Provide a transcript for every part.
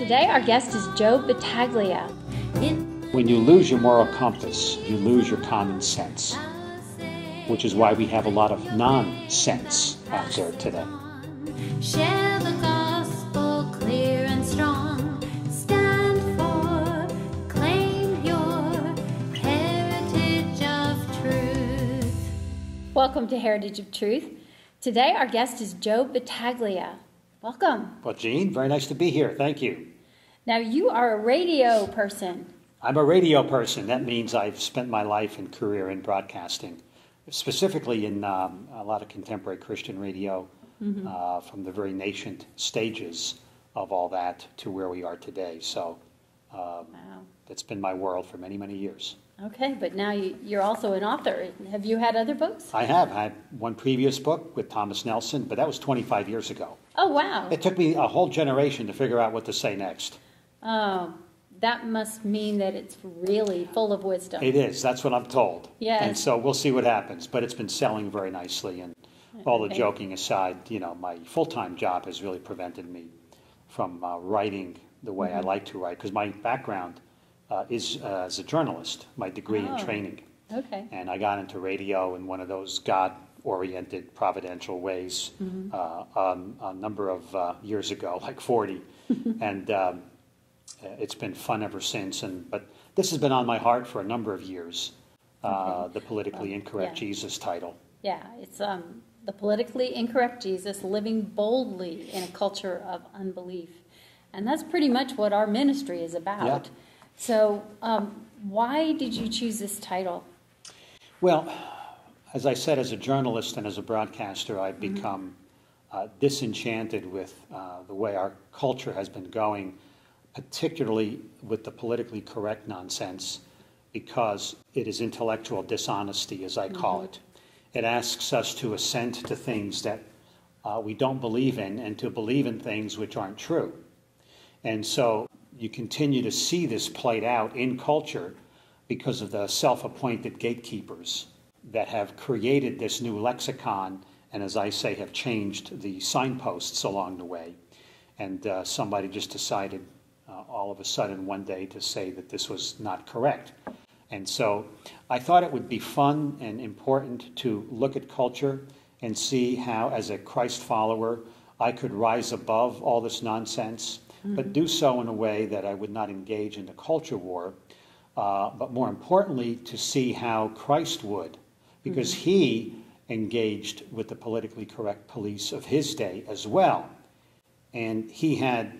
Today our guest is Joe Battaglia. When you lose your moral compass, you lose your common sense, which is why we have a lot of nonsense out there today. Share the gospel clear and strong. Stand for, claim your heritage of truth. Welcome to Heritage of Truth. Today our guest is Joe Battaglia. Welcome. Well, Jeanne, very nice to be here. Thank you. Now you are a radio person. I'm a radio person. That means I've spent my life and career in broadcasting, specifically in a lot of contemporary Christian radio, from the very nascent stages of all that to where we are today. So Wow. that's been my world for many, many years. Okay, but now you're also an author. Have you had other books? I have. I had one previous book with Thomas Nelson, but that was 25 years ago. Oh, wow. It took me a whole generation to figure out what to say next. Oh, that must mean that it's really full of wisdom. It is. That's what I'm told. Yes. And so we'll see what happens. But it's been selling very nicely. And all the Okay. joking aside, my full-time job has really prevented me from writing the way I like to write. Because my background is as a journalist, my degree in training. Okay. And I got into radio in one of those God-oriented, providential ways a number of years ago, like 40. And it's been fun ever since. But this has been on my heart for a number of years, the politically incorrect Jesus title. Yeah, it's the politically incorrect Jesus living boldly in a culture of unbelief. And that's pretty much what our ministry is about. Yeah. So why did you choose this title? Well, as I said, as a journalist and as a broadcaster, I've become disenchanted with the way our culture has been going, particularly with the politically correct nonsense, because it is intellectual dishonesty, as I call it. It asks us to assent to things that we don't believe in and to believe in things which aren't true. And so you continue to see this played out in culture because of the self-appointed gatekeepers that have created this new lexicon and, as I say, have changed the signposts along the way. And somebody just decided all of a sudden one day to say that this was not correct. And so I thought it would be fun and important to look at culture and see how, as a Christ follower, I could rise above all this nonsense, but do so in a way that I would not engage in the culture war, but more importantly, to see how Christ would, because he engaged with the politically correct police of his day as well. And he had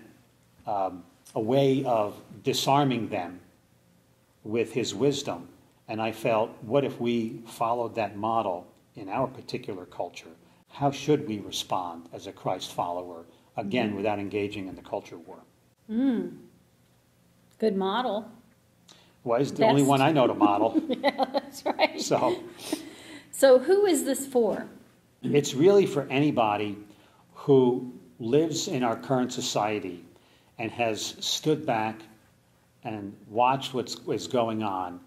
a way of disarming them with his wisdom. And I felt, what if we followed that model in our particular culture? How should we respond as a Christ follower, again, without engaging in the culture war? Good model. Well, it's the only one I know to model. Yeah, that's right. So who is this for? it's really for anybody who lives in our current society and has stood back and watched what's going on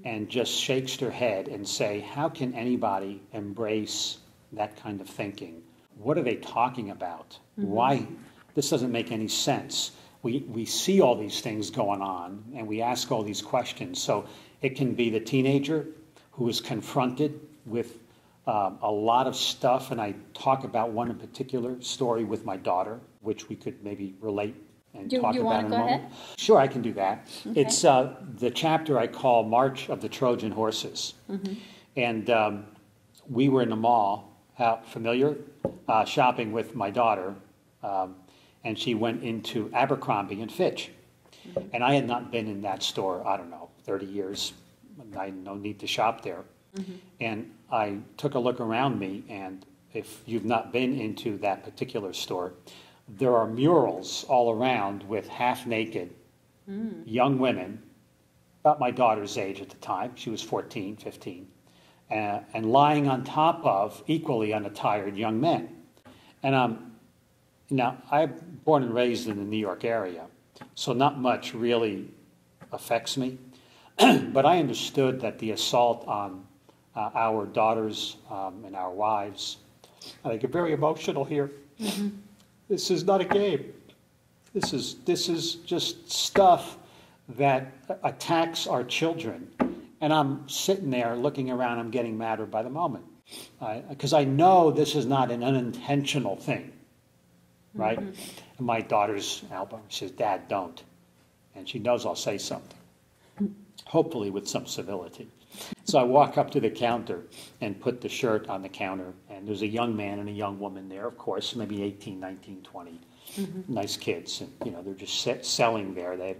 and just shakes their head and say, how can anybody embrace that kind of thinking? What are they talking about? Why? This doesn't make any sense. We see all these things going on and we ask all these questions. So it can be the teenager who is confronted with a lot of stuff, and I talk about one in particular story with my daughter, which we could maybe relate and talk about in a moment. Ahead? Sure, I can do that. Okay. It's the chapter I call March of the Trojan Horses. And we were in the mall, familiar, shopping with my daughter, and she went into Abercrombie and Fitch. And I had not been in that store, I don't know, 30 years. I had no need to shop there. And I took a look around me, and if you've not been into that particular store, there are murals all around with half-naked young women, about my daughter's age at the time. She was 14, 15, and lying on top of equally unattired young men. And now, I'm born and raised in the New York area, so not much really affects me. But I understood that the assault on our daughters and our wives, and I get very emotional here. This is not a game. This is just stuff that attacks our children. And I'm sitting there looking around, I'm getting madder by the moment. Because I know this is not an unintentional thing, right? And my daughter's elbow, she says, Dad, don't. And she knows I'll say something, hopefully with some civility. So I walk up to the counter and put the shirt on the counter, and there's a young man and a young woman there, of course, maybe 18, 19, 20. Nice kids, and they're just selling there.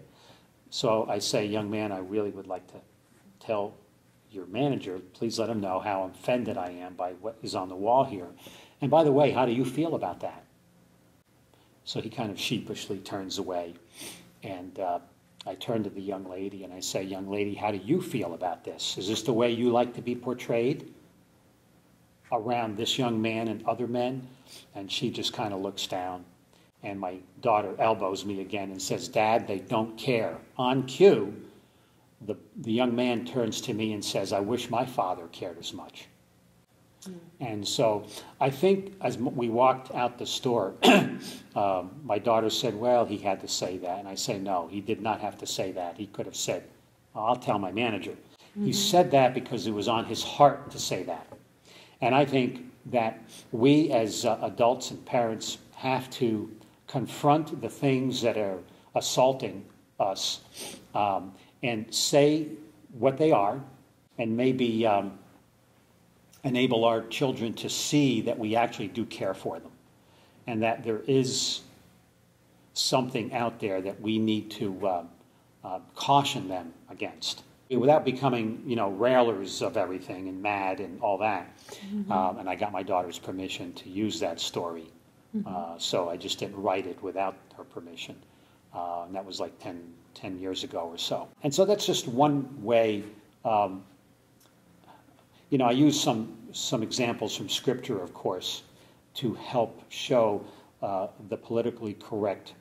So I say, young man, I really would like to tell your manager, please let him know how offended I am by what is on the wall here. And by the way, how do you feel about that? So he kind of sheepishly turns away, and I turn to the young lady and I say, young lady, how do you feel about this? Is this the way you like to be portrayed around this young man and other men? And she just kind of looks down. And my daughter elbows me again and says, Dad, they don't care. On cue, the young man turns to me and says, I wish my father cared as much. And so I think as we walked out the store, my daughter said, well, he had to say that. And I say, no, he did not have to say that. He could have said, I'll tell my manager. He said that because it was on his heart to say that. And I think that we as adults and parents have to confront the things that are assaulting us and say what they are, and maybe enable our children to see that we actually do care for them, and that there is something out there that we need to caution them against, without becoming, railers of everything and mad and all that. And I got my daughter's permission to use that story. So I just didn't write it without her permission. And that was like 10 years ago or so. And so that's just one way. I use some examples from Scripture, of course, to help show the politically correct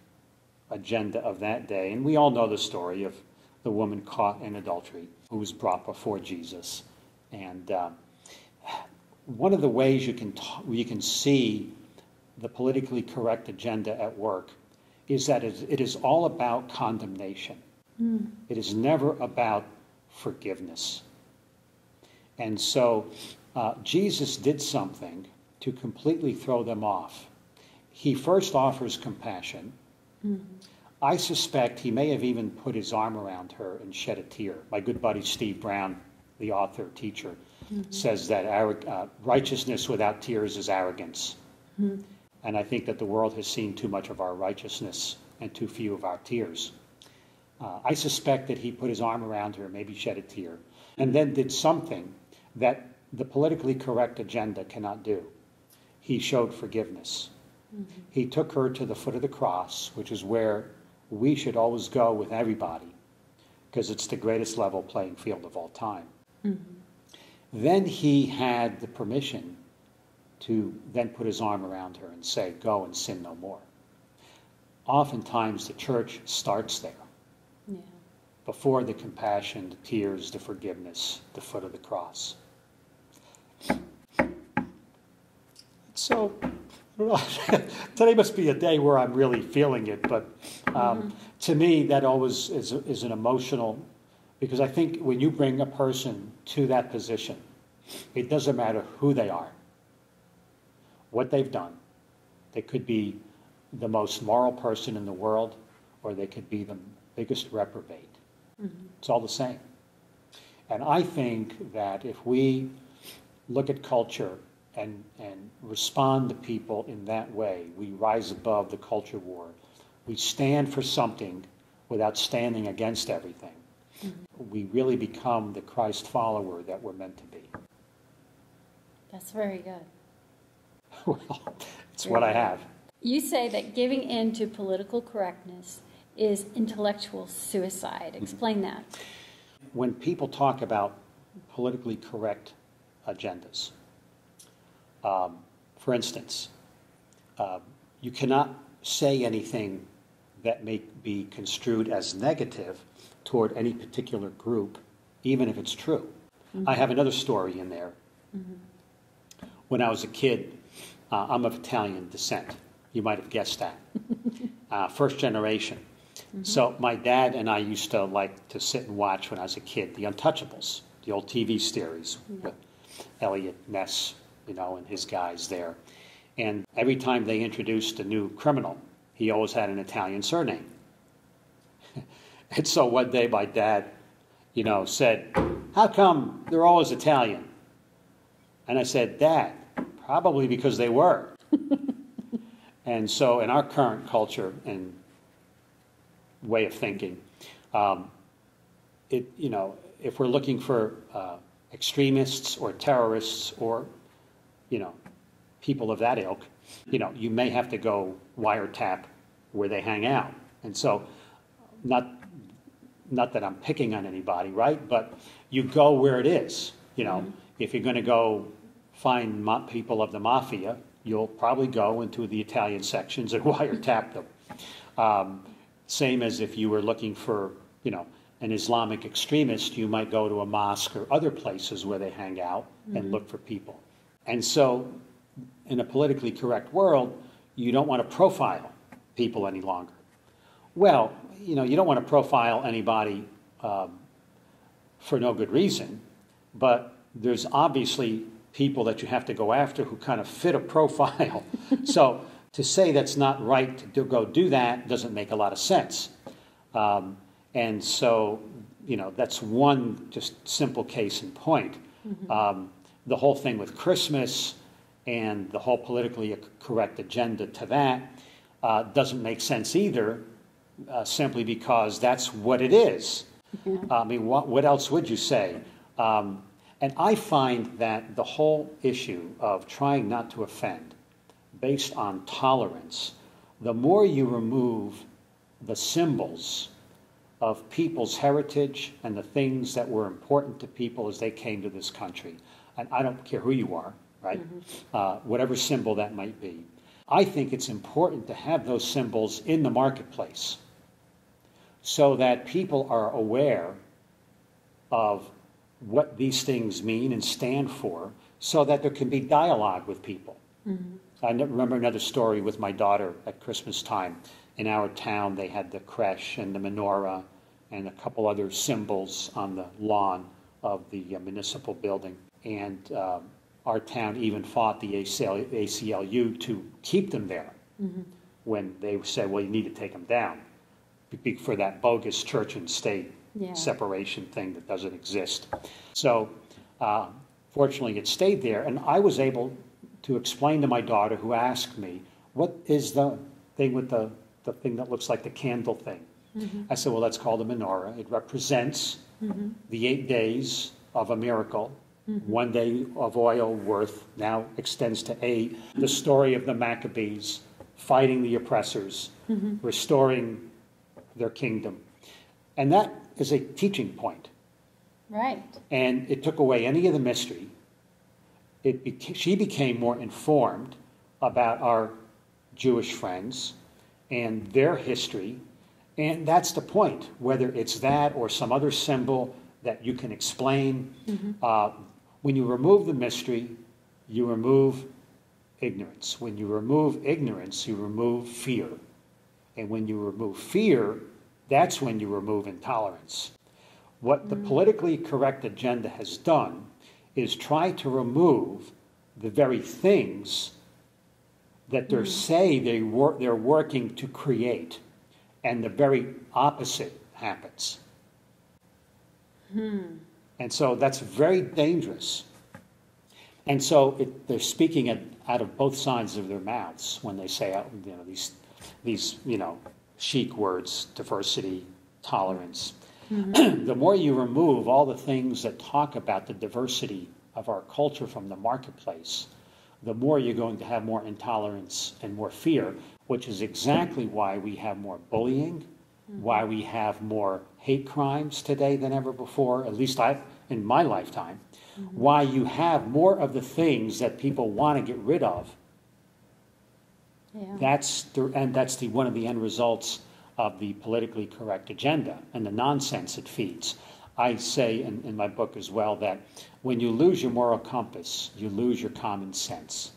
agenda of that day. And we all know the story of the woman caught in adultery who was brought before Jesus. And one of the ways you can see the politically correct agenda at work is that it is all about condemnation. It is never about forgiveness. And so Jesus did something to completely throw them off. He first offers compassion. I suspect he may have even put his arm around her and shed a tear. My good buddy Steve Brown, the author, teacher, says that righteousness without tears is arrogance. And I think that the world has seen too much of our righteousness and too few of our tears. I suspect that he put his arm around her, maybe shed a tear, and then did something that the politically correct agenda cannot do. He showed forgiveness. He took her to the foot of the cross, which is where we should always go with everybody, because it's the greatest level playing field of all time. Then he had the permission to then put his arm around her and say, go and sin no more. Oftentimes the church starts there. Before the compassion, the tears, the forgiveness, the foot of the cross. So, today must be a day where I'm really feeling it, but to me that always is an emotional, because I think when you bring a person to that position, it doesn't matter who they are, what they've done. They could be the most moral person in the world, or they could be the biggest reprobate. It's all the same. And I think that if we look at culture and respond to people in that way, we rise above the culture war. We stand for something without standing against everything. We really become the Christ follower that we're meant to be. That's very good. Well, it's what I have. You say that giving in to political correctness is intellectual suicide. Explain that. When people talk about politically correct agendas, for instance, you cannot say anything that may be construed as negative toward any particular group, even if it's true. I have another story in there. When I was a kid, I'm of Italian descent. You might have guessed that. First generation. So my dad and I used to like to sit and watch when I was a kid, The Untouchables, the old TV series with Elliot Ness, and his guys there. And every time they introduced a new criminal, he always had an Italian surname. And so one day my dad, said, "How come they're always Italian?" And I said, "Dad, probably because they were." And so in our current culture and way of thinking, if we're looking for extremists or terrorists or, people of that ilk, you may have to go wiretap where they hang out. And so not that I'm picking on anybody, right? But you go where it is. If you're going to go find people of the mafia, you'll probably go into the Italian sections and wiretap them. Same as if you were looking for, an Islamic extremist, you might go to a mosque or other places where they hang out and look for people. And so in a politically correct world, you don't want to profile people any longer. Well, you don't want to profile anybody for no good reason, but there's obviously people that you have to go after who kind of fit a profile. So to say that's not right to go do that doesn't make a lot of sense. And so, that's one just simple case in point. The whole thing with Christmas and the whole politically correct agenda to that doesn't make sense either, simply because that's what it is. I mean, what else would you say? And I find that the whole issue of trying not to offend based on tolerance, the more you remove the symbols of people's heritage and the things that were important to people as they came to this country, and I don't care who you are, right? Whatever symbol that might be, I think it's important to have those symbols in the marketplace so that people are aware of what these things mean and stand for, so that there can be dialogue with people. I remember another story with my daughter at Christmas time. In our town, they had the creche and the menorah and a couple other symbols on the lawn of the municipal building. And our town even fought the ACLU to keep them there when they said, well, you need to take them down for that bogus church and state separation thing that doesn't exist. So fortunately it stayed there, and I was able to explain to my daughter, who asked me, what is the thing with the thing that looks like the candle thing? I said, well, that's called a menorah. It represents the 8 days of a miracle. 1 day of oil worth now extends to 8. The story of the Maccabees fighting the oppressors, restoring their kingdom. And that is a teaching point. Right. And it took away any of the mystery. She became more informed about our Jewish friends and their history. And that's the point, whether it's that or some other symbol that you can explain. When you remove the mystery, you remove ignorance. When you remove ignorance, you remove fear. And when you remove fear, that's when you remove intolerance. What the politically correct agenda has done is try to remove the very things that they say they're working to create, and the very opposite happens. And so that's very dangerous. And so they're speaking out of both sides of their mouths when they say these chic words: diversity, tolerance. The more you remove all the things that talk about the diversity of our culture from the marketplace, the more you're going to have more intolerance and more fear, which is exactly why we have more bullying, why we have more hate crimes today than ever before, at least in my lifetime, why you have more of the things that people want to get rid of. That's one of the end results of the politically correct agenda and the nonsense it feeds. I say in my book as well that when you lose your moral compass, you lose your common sense.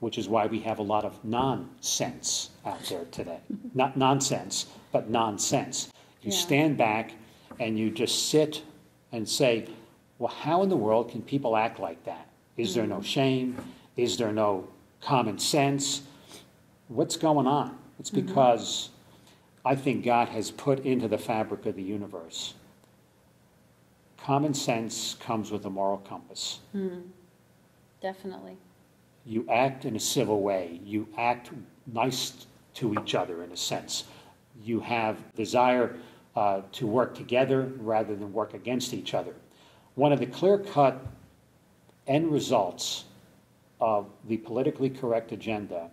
which is why we have a lot of nonsense out there today. Not nonsense, but nonsense. You stand back and you just sit and say, well, how in the world can people act like that? Is there no shame? Is there no common sense? What's going on? It's because I think God has put into the fabric of the universe. Common sense comes with a moral compass. Definitely. You act in a civil way. You act nice to each other in a sense. You have desire to work together rather than work against each other. One of the clear-cut end results of the politically correct agenda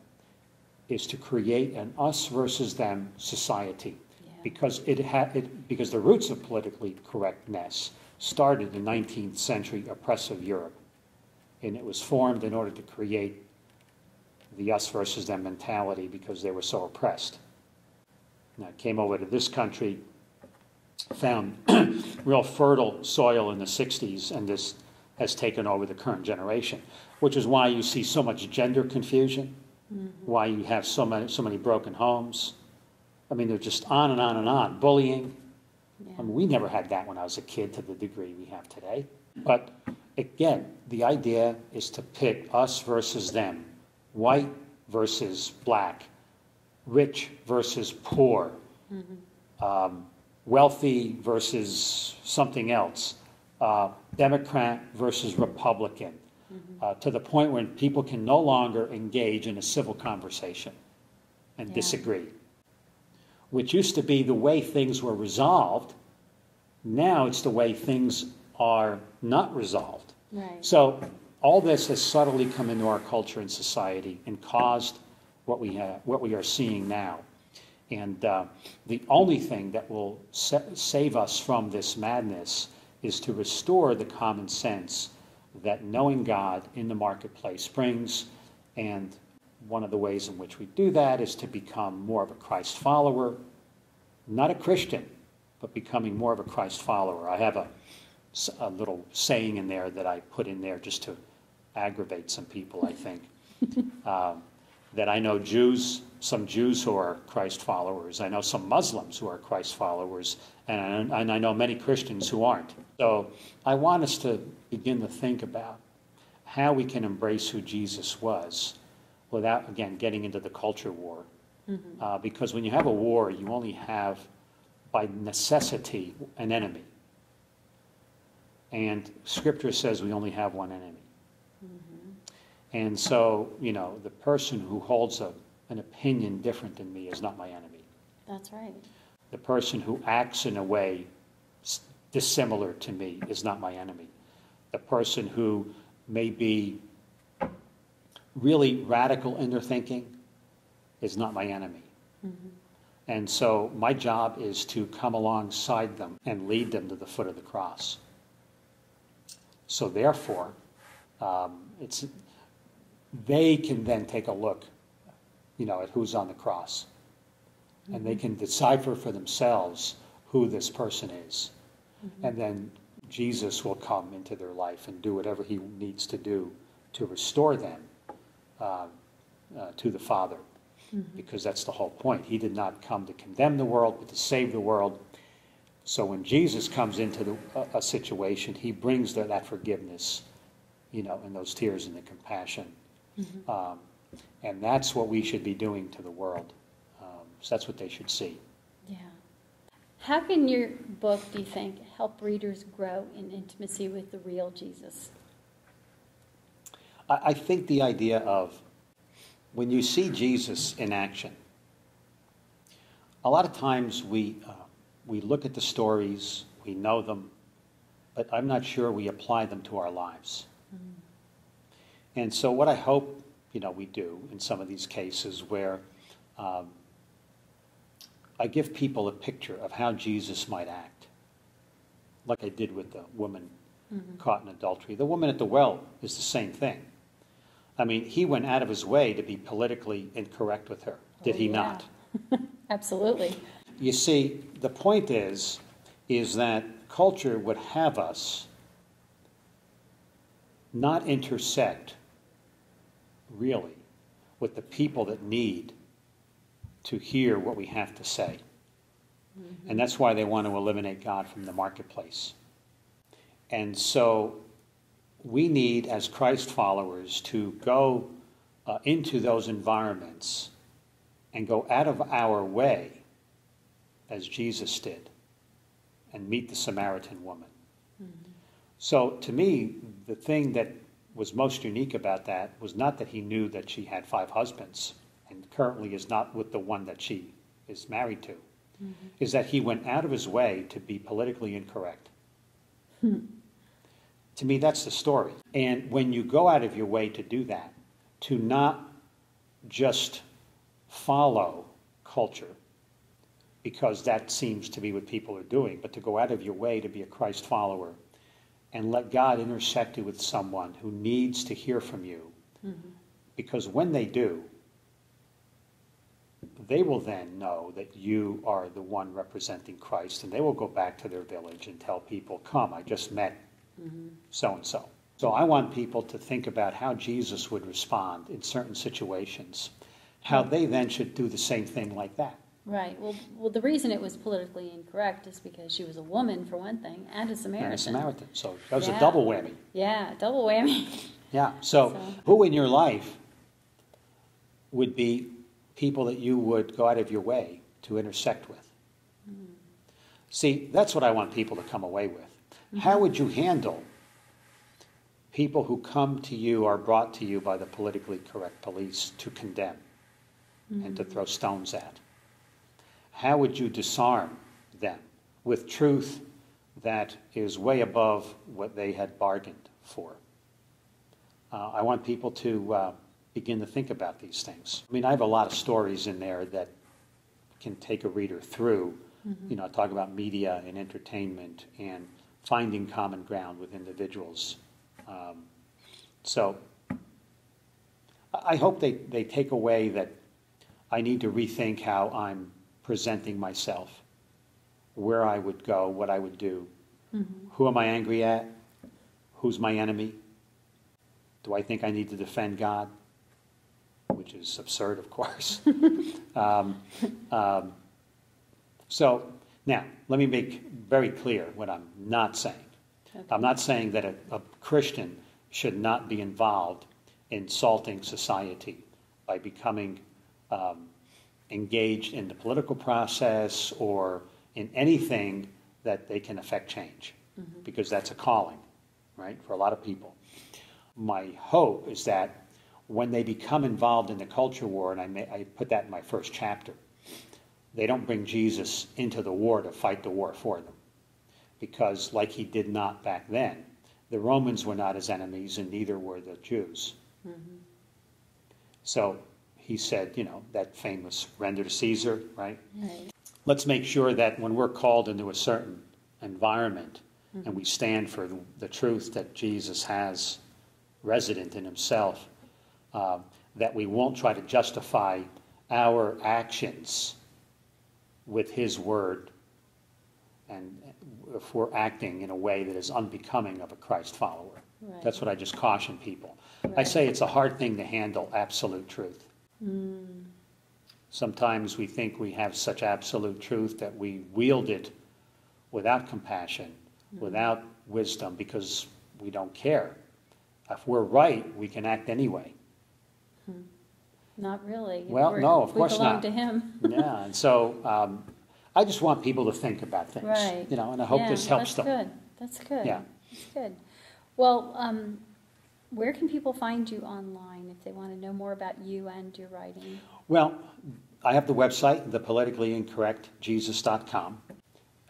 is to create an us versus them society, because because the roots of politically correctness started in 19th century oppressive Europe, and it was formed in order to create the us versus them mentality because they were so oppressed. Now, it came over to this country, found real fertile soil in the 60s, and this has taken over the current generation, which is why you see so much gender confusion, why you have so many broken homes. I mean, they're just on and on and on. Bullying. I mean, we never had that when I was a kid to the degree we have today. But again, the idea is to pit us versus them, white versus black, rich versus poor, wealthy versus something else, Democrat versus Republican, to the point where people can no longer engage in a civil conversation and disagree, which used to be the way things were resolved. Now it's the way things are not resolved. Right. So all this has subtly come into our culture and society and caused what we are seeing now. And the only thing that will save us from this madness is to restore the common sense that knowing God in the marketplace brings. And one of the ways in which we do that is to become more of a Christ follower, not a Christian, but becoming more of a Christ follower. I have a little saying in there that I put in there just to aggravate some people, I think, that I know some Jews who are Christ followers. I know some Muslims who are Christ followers, and I know many Christians who aren't. So I want us to begin to think about how we can embrace who Jesus was without, again, getting into the culture war. Because when you have a war, you only have, by necessity, an enemy. And Scripture says we only have one enemy. And so, the person who holds an opinion different than me is not my enemy. That's right. The person who acts in a way dissimilar to me is not my enemy. The person who may be really radical in their thinking is not my enemy. And so my job is to come alongside them and lead them to the foot of the cross. So therefore, they can then take a look, at who's on the cross. And they can decipher for themselves who this person is. And then Jesus will come into their life and do whatever he needs to do to restore them to the Father. Because that's the whole point. He did not come to condemn the world, but to save the world. So when Jesus comes into a situation, he brings that forgiveness, and those tears and the compassion. And that's what we should be doing to the world. So that's what they should see. Yeah. How can your book, do you think, help readers grow in intimacy with the real Jesus? I think the idea of when you see Jesus in action, a lot of times we look at the stories, we know them, but I'm not sure we apply them to our lives. And so what I hope, we do in some of these cases where I give people a picture of how Jesus might act, like I did with the woman caught in adultery. The woman at the well is the same thing. I mean, he went out of his way to be politically incorrect with her, did he not? Absolutely. You see, the point is that culture would have us not intersect, really, with the people that need to hear what we have to say. Mm-hmm. And that's why they want to eliminate God from the marketplace. And so we need, as Christ followers, to go into those environments and go out of our way, as Jesus did, and meet the Samaritan woman. Mm-hmm. So to me, the thing that was most unique about that was not that he knew that she had 5 husbands and currently is not with the one that she is married to, mm-hmm. is that he went out of his way to be politically incorrect. To me, that's the story. And when you go out of your way to do that, to not just follow culture, because that seems to be what people are doing, but to go out of your way to be a Christ follower and let God intersect you with someone who needs to hear from you. Mm-hmm. Because when they do, they will then know that you are the one representing Christ, and they will go back to their village and tell people, come, I just met so-and-so. So I want people to think about how Jesus would respond in certain situations, how they then should do the same thing like that. Right. Well, the reason it was politically incorrect is because she was a woman, for one thing, and a Samaritan. And a Samaritan. So that was a double whammy. Yeah, double whammy. Yeah. So who in your life would be people that you would go out of your way to intersect with? Mm. See, that's what I want people to come away with. Mm-hmm. How would you handle people who come to you or brought to you by the politically correct police to condemn and to throw stones at? How would you disarm them with truth that is way above what they had bargained for? I want people to begin to think about these things. I mean, I have a lot of stories in there that can take a reader through. Mm-hmm. You know, I talk about media and entertainment and finding common ground with individuals. So I hope they take away that I need to rethink how I'm presenting myself, where I would go, what I would do. Mm-hmm. Who am I angry at? Who's my enemy? Do I think I need to defend God? Which is absurd, of course. So now, let me make very clear what I'm not saying. Okay. I'm not saying that a Christian should not be involved in insulting society by becoming engaged in the political process or in anything that they can affect change, because that's a calling, right, for a lot of people. My hope is that when they become involved in the culture war, and I put that in my first chapter, they don't bring Jesus into the war to fight the war for them. Because like he did not back then, the Romans were not his enemies and neither were the Jews. Mm-hmm. So he said, you know, that famous render to Caesar, right? Right. Let's make sure that when we're called into a certain environment and we stand for the truth that Jesus has resident in himself, that we won't try to justify our actions with his word, and if we're acting in a way that is unbecoming of a Christ follower. Right. That's what I just caution people. Right. I say it's a hard thing to handle absolute truth. Mm. Sometimes we think we have such absolute truth that we wield it without compassion, without wisdom, because we don't care. If we're right, we can act anyway. Not really. Well, no, of course not. We belong to him. Yeah, and so I just want people to think about things. Right. You know, and I hope this helps them. That's good. Yeah. That's good. Well, where can people find you online if they want to know more about you and your writing? Well, I have the website, thepoliticallyincorrectjesus.com.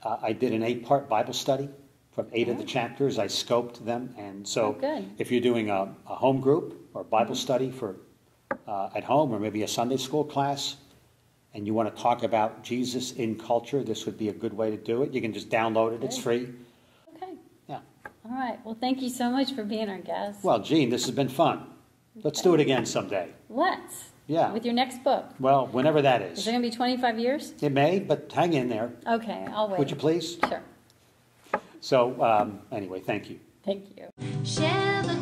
I did an 8-part Bible study from 8 of the chapters. I scoped them, and so if you're doing a home group or Bible study for at home, or maybe a Sunday school class, and you want to talk about Jesus in culture, this would be a good way to do it. You can just download it. It's free. Okay. Yeah. All right. Well, thank you so much for being our guest. Well, Jeanne, this has been fun. Let's do it again someday. Let's. Yeah. With your next book. Well, whenever that is. Is it going to be 25 years? It may, but hang in there. Okay, I'll wait. Would you please? Sure. So, anyway, thank you. Thank you. Share the